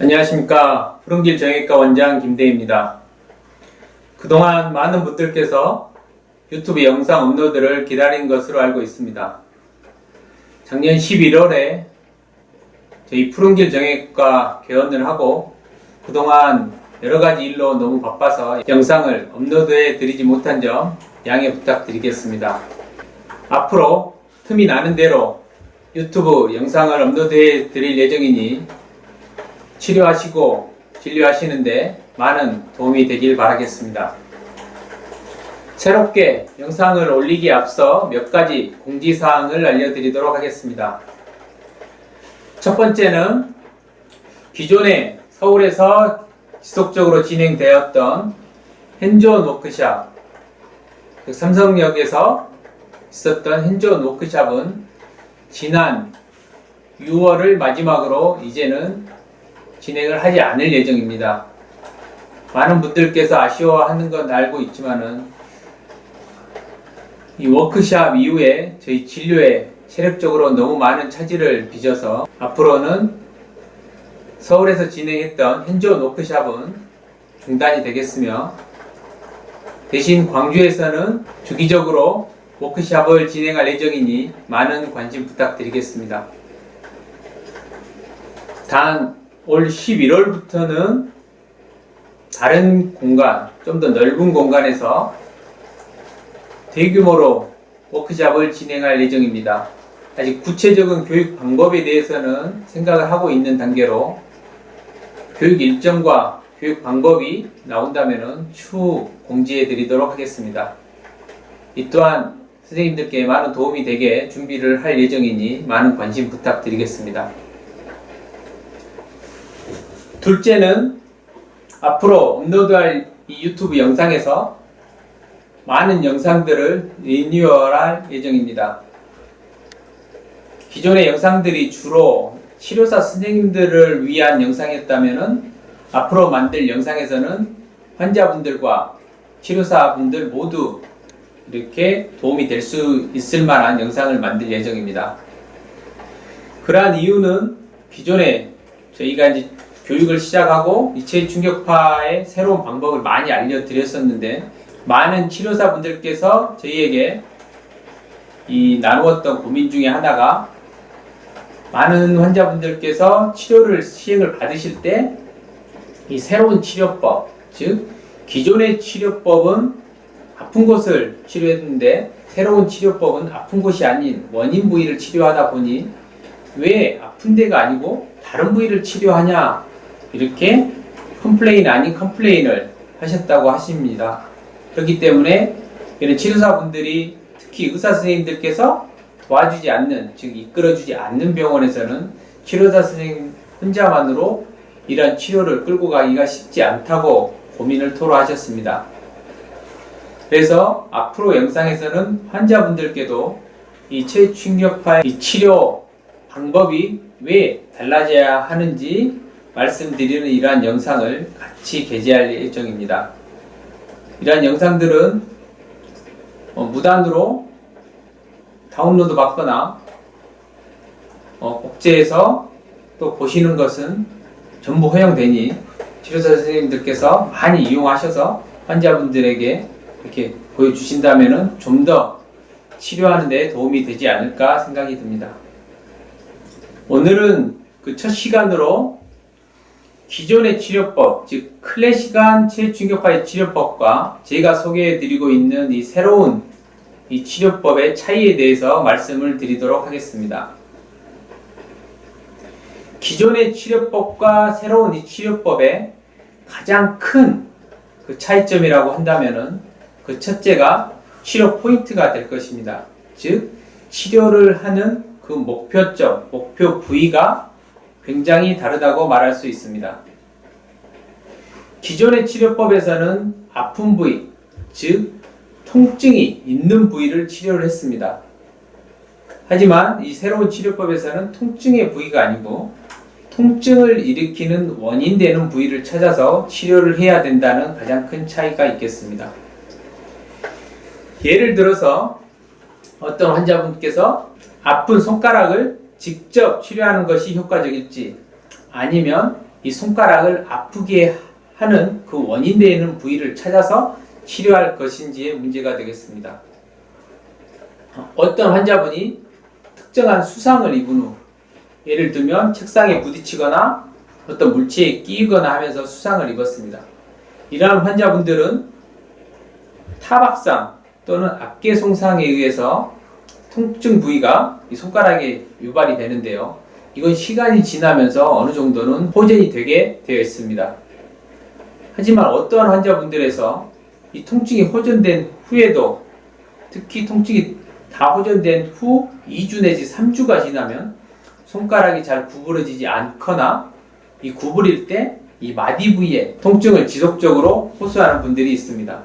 안녕하십니까. 푸른길 정형외과 원장 김대희입니다. 그동안 많은 분들께서 유튜브 영상 업로드를 기다린 것으로 알고 있습니다. 작년 11월에 저희 푸른길 정형외과 개원을 하고 그동안 여러가지 일로 너무 바빠서 영상을 업로드해 드리지 못한 점 양해 부탁드리겠습니다. 앞으로 틈이 나는 대로 유튜브 영상을 업로드해 드릴 예정이니 치료하시고 진료하시는데 많은 도움이 되길 바라겠습니다. 새롭게 영상을 올리기에 앞서 몇 가지 공지사항을 알려드리도록 하겠습니다. 첫 번째는 기존에 서울에서 지속적으로 진행되었던 핸즈온 워크샵, 삼성역에서 있었던 핸즈온 워크샵은 지난 6월을 마지막으로 이제는 진행을 하지 않을 예정입니다. 많은 분들께서 아쉬워하는 건 알고 있지만은 이 워크샵 이후에 저희 진료에 체력적으로 너무 많은 차질을 빚어서 앞으로는 서울에서 진행했던 핸즈온 워크샵은 중단이 되겠으며 대신 광주에서는 주기적으로 워크샵을 진행할 예정이니 많은 관심 부탁드리겠습니다. 단 올 11월부터는 다른 공간, 좀 더 넓은 공간에서 대규모로 워크샵을 진행할 예정입니다. 아직 구체적인 교육 방법에 대해서는 생각을 하고 있는 단계로 교육 일정과 교육 방법이 나온다면 추후 공지해 드리도록 하겠습니다. 이 또한 선생님들께 많은 도움이 되게 준비를 할 예정이니 많은 관심 부탁드리겠습니다. 둘째는 앞으로 업로드할 이 유튜브 영상에서 많은 영상들을 리뉴얼할 예정입니다. 기존의 영상들이 주로 치료사 선생님들을 위한 영상이었다면 앞으로 만들 영상에서는 환자분들과 치료사분들 모두 이렇게 도움이 될 수 있을 만한 영상을 만들 예정입니다. 그러한 이유는 기존에 저희가 이제 교육을 시작하고 이체 충격파의 새로운 방법을 많이 알려드렸었는데 많은 치료사분들께서 저희에게 나누었던 고민 중에 하나가 많은 환자분들께서 치료를 시행을 받으실 때 이 새로운 치료법, 즉 기존의 치료법은 아픈 곳을 치료했는데 새로운 치료법은 아픈 곳이 아닌 원인 부위를 치료하다 보니 왜 아픈 데가 아니고 다른 부위를 치료하냐 이렇게 컴플레인 아닌 컴플레인을 하셨다고 하십니다. 그렇기 때문에 이런 치료사분들이 특히 의사 선생님들께서 도와주지 않는, 즉 이끌어주지 않는 병원에서는 치료사 선생님 혼자만으로 이러한 치료를 끌고 가기가 쉽지 않다고 고민을 토로하셨습니다. 그래서 앞으로 영상에서는 환자분들께도 이 체충격파의 이 치료 방법이 왜 달라져야 하는지 말씀드리는 이러한 영상을 같이 게재할 예정입니다. 이러한 영상들은 무단으로 다운로드 받거나 복제해서 또 보시는 것은 전부 허용되니 치료사 선생님들께서 많이 이용하셔서 환자분들에게 이렇게 보여주신다면 좀 더 치료하는 데 도움이 되지 않을까 생각이 듭니다. 오늘은 그 첫 시간으로 기존의 치료법, 즉 클래식한 체충격파의 치료법과 제가 소개해드리고 있는 이 새로운 이 치료법의 차이에 대해서 말씀을 드리도록 하겠습니다. 기존의 치료법과 새로운 이 치료법의 가장 큰 그 차이점이라고 한다면은 그 첫째가 치료 포인트가 될 것입니다. 즉 치료를 하는 그 목표점, 목표 부위가 굉장히 다르다고 말할 수 있습니다. 기존의 치료법에서는 아픈 부위, 즉 통증이 있는 부위를 치료를 했습니다. 하지만 이 새로운 치료법에서는 통증의 부위가 아니고 통증을 일으키는 원인 되는 부위를 찾아서 치료를 해야 된다는 가장 큰 차이가 있겠습니다. 예를 들어서 어떤 환자분께서 아픈 손가락을 직접 치료하는 것이 효과적일지 아니면 이 손가락을 아프게 하는 그 원인되는 부위를 찾아서 치료할 것인지의 문제가 되겠습니다. 어떤 환자분이 특정한 수상을 입은 후, 예를 들면 책상에 부딪히거나 어떤 물체에 끼거나 하면서 수상을 입었습니다. 이러한 환자분들은 타박상 또는 악계송상에 의해서 통증 부위가 이 손가락에 유발이 되는데요. 이건 시간이 지나면서 어느 정도는 호전이 되게 되어 있습니다. 하지만 어떠한 환자분들에서 이 통증이 호전된 후에도, 특히 통증이 다 호전된 후 2주 내지 3주가 지나면 손가락이 잘 구부러지지 않거나 이 구부릴 때 이 마디 부위에 통증을 지속적으로 호소하는 분들이 있습니다.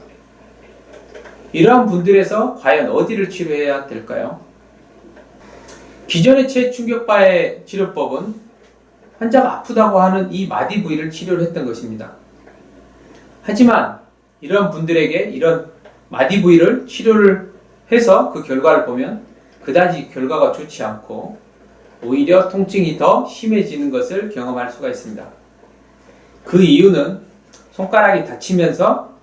이러한 분들에서 과연 어디를 치료해야 될까요? 기존의 체충격파의 치료법은 환자가 아프다고 하는 이 마디 부위를 치료를 했던 것입니다. 하지만 이런 분들에게 이런 마디 부위를 치료를 해서 그 결과를 보면 그다지 결과가 좋지 않고 오히려 통증이 더 심해지는 것을 경험할 수가 있습니다. 그 이유는 손가락이 다치면서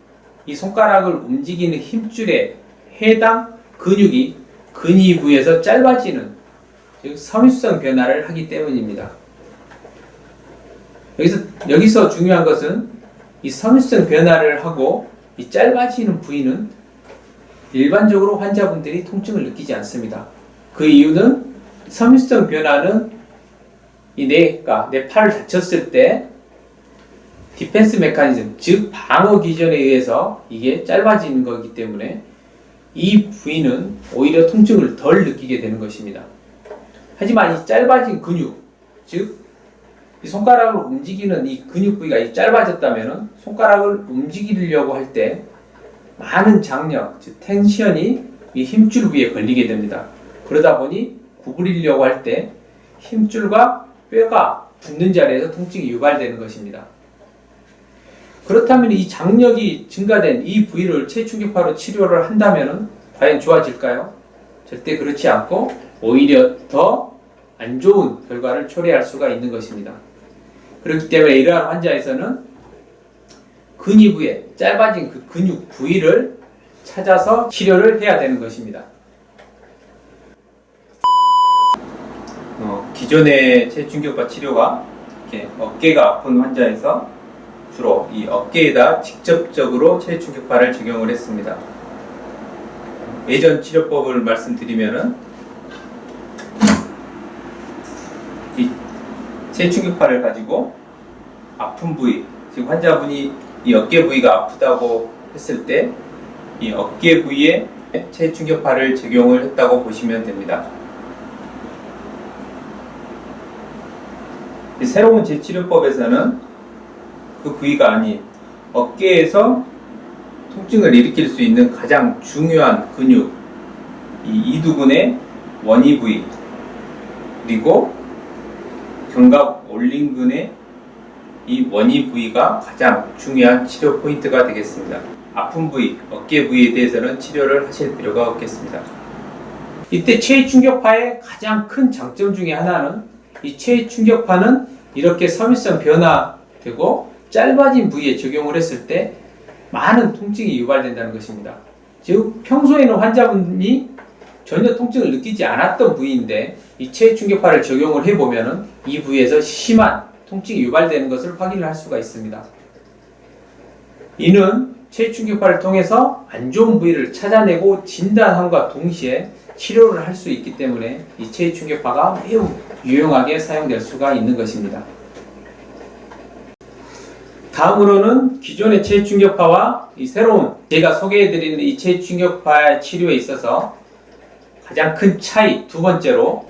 이 손가락을 움직이는 힘줄의 해당 근육이 근위 부위에서 짧아지는, 즉 섬유성 변화를 하기 때문입니다. 여기서 중요한 것은 이 섬유성 변화를 하고 이 짧아지는 부위는 일반적으로 환자분들이 통증을 느끼지 않습니다. 그 이유는 섬유성 변화는 내 팔을 다쳤을 때 디펜스 메커니즘, 즉 방어 기전에 의해서 이게 짧아지는 거기 때문에 이 부위는 오히려 통증을 덜 느끼게 되는 것입니다. 하지만 이 짧아진 근육, 즉 이 손가락을 움직이는 이 근육 부위가 짧아졌다면 손가락을 움직이려고 할 때 많은 장력, 즉 텐션이 이 힘줄 위에 걸리게 됩니다. 그러다 보니 구부리려고 할 때 힘줄과 뼈가 붙는 자리에서 통증이 유발되는 것입니다. 그렇다면 이 장력이 증가된 이 부위를 체충격파로 치료를 한다면 과연 좋아질까요? 절대 그렇지 않고 오히려 더 안 좋은 결과를 초래할 수가 있는 것입니다. 그렇기 때문에 이러한 환자에서는 근위부에 짧아진 그 근육 부위를 찾아서 치료를 해야 되는 것입니다. 기존의 체충격파 치료가 이렇게 어깨가 아픈 환자에서 주로 이 어깨에다 직접적으로 체충격파를 적용을 했습니다. 예전 치료법을 말씀드리면은 이 체충격파를 가지고 아픈 부위, 즉 환자분이 이 어깨 부위가 아프다고 했을 때 이 어깨 부위에 체충격파를 적용을 했다고 보시면 됩니다. 이 새로운 재치료법에서는 그 부위가 아닌 어깨에서 통증을 일으킬 수 있는 가장 중요한 근육, 이 이두근의 원위 부위, 그리고 견갑 올림근의 이 원위 부위가 가장 중요한 치료 포인트가 되겠습니다. 아픈 부위, 어깨 부위에 대해서는 치료를 하실 필요가 없겠습니다. 이때 체충격파의 가장 큰 장점 중에 하나는 이 체충격파는 이렇게 섬유성 변화되고 짧아진 부위에 적용을 했을 때 많은 통증이 유발된다는 것입니다. 즉 평소에는 환자분이 전혀 통증을 느끼지 않았던 부위인데 이 체충격파를 적용을 해보면 이 부위에서 심한 통증이 유발되는 것을 확인을 할 수가 있습니다. 이는 체충격파를 통해서 안 좋은 부위를 찾아내고 진단함과 동시에 치료를 할 수 있기 때문에 이 체충격파가 매우 유용하게 사용될 수가 있는 것입니다. 다음으로는 기존의 체충격파와 이 새로운 제가 소개해드리는 이 체충격파 치료에 있어서 가장 큰 차이, 두 번째로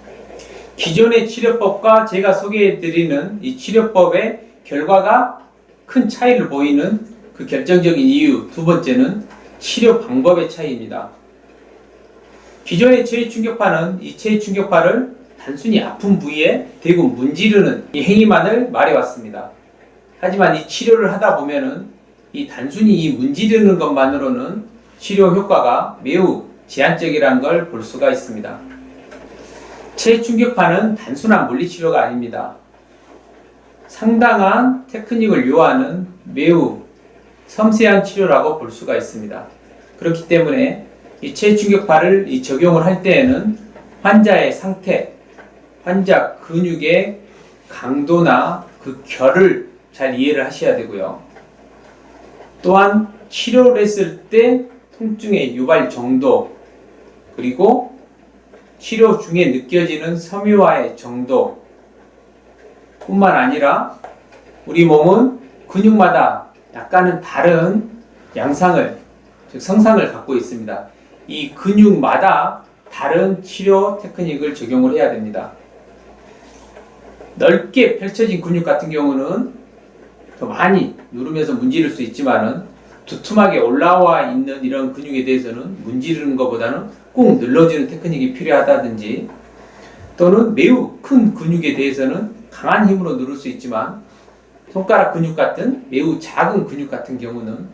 기존의 치료법과 제가 소개해드리는 이 치료법의 결과가 큰 차이를 보이는 그 결정적인 이유, 두 번째는 치료 방법의 차이입니다. 기존의 체충격파는 이 체충격파를 단순히 아픈 부위에 대고 문지르는 이 행위만을 말해왔습니다. 하지만 이 치료를 하다 보면은 이 단순히 이 문지르는 것만으로는 치료 효과가 매우 제한적이라는 걸 볼 수가 있습니다. 체충격파는 단순한 물리치료가 아닙니다. 상당한 테크닉을 요하는 매우 섬세한 치료라고 볼 수가 있습니다. 그렇기 때문에 이 체중격파를 적용을 할 때에는 환자의 상태, 환자 근육의 강도나 그 결을 잘 이해를 하셔야 되고요. 또한 치료를 했을 때 통증의 유발 정도, 그리고 치료 중에 느껴지는 섬유화의 정도 뿐만 아니라 우리 몸은 근육마다 약간은 다른 양상을, 즉 성상을 갖고 있습니다. 이 근육마다 다른 치료 테크닉을 적용을 해야 됩니다. 넓게 펼쳐진 근육 같은 경우는 더 많이 누르면서 문지를 수 있지만은 두툼하게 올라와 있는 이런 근육에 대해서는 문지르는 것보다는 꾹 눌러주는 테크닉이 필요하다든지, 또는 매우 큰 근육에 대해서는 강한 힘으로 누를 수 있지만 손가락 근육 같은 매우 작은 근육 같은 경우는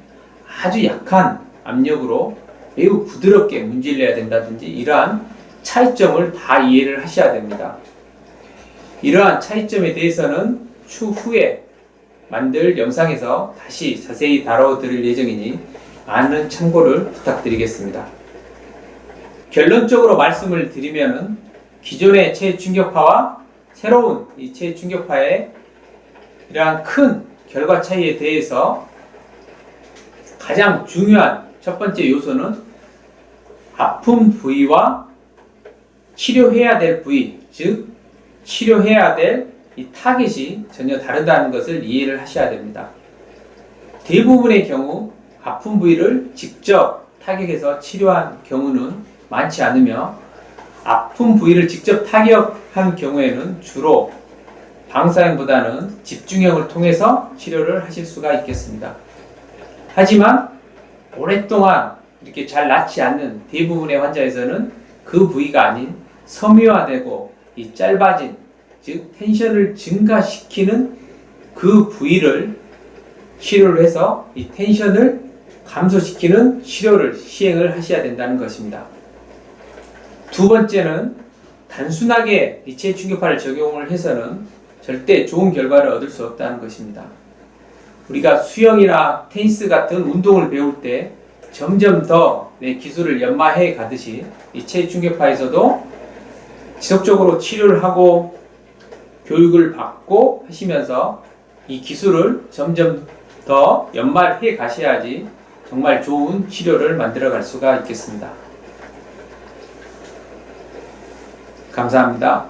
아주 약한 압력으로 매우 부드럽게 문질러야 된다든지, 이러한 차이점을 다 이해를 하셔야 됩니다. 이러한 차이점에 대해서는 추후에 만들 영상에서 다시 자세히 다뤄드릴 예정이니 많은 참고를 부탁드리겠습니다. 결론적으로 말씀을 드리면은 기존의 체중격파와 새로운 이 체중격파의 이러한 큰 결과 차이에 대해서 가장 중요한 첫 번째 요소는 아픈 부위와 치료해야 될 부위, 즉 치료해야 될 이 타겟이 전혀 다르다는 것을 이해를 하셔야 됩니다. 대부분의 경우 아픈 부위를 직접 타격해서 치료한 경우는 많지 않으며, 아픈 부위를 직접 타격한 경우에는 주로 방사형보다는 집중형을 통해서 치료를 하실 수가 있겠습니다. 하지만 오랫동안 이렇게 잘 낫지 않는 대부분의 환자에서는 그 부위가 아닌 섬유화되고 이 짧아진, 즉 텐션을 증가시키는 그 부위를 치료를 해서 이 텐션을 감소시키는 치료를 시행을 하셔야 된다는 것입니다. 두 번째는 단순하게 이 체중격파를 적용을 해서는 절대 좋은 결과를 얻을 수 없다는 것입니다. 우리가 수영이나 테니스 같은 운동을 배울 때 점점 더 내 기술을 연마해 가듯이 이 체중격파에서도 지속적으로 치료를 하고 교육을 받고 하시면서 이 기술을 점점 더 연마해 가셔야지 정말 좋은 치료를 만들어 갈 수가 있겠습니다. 감사합니다.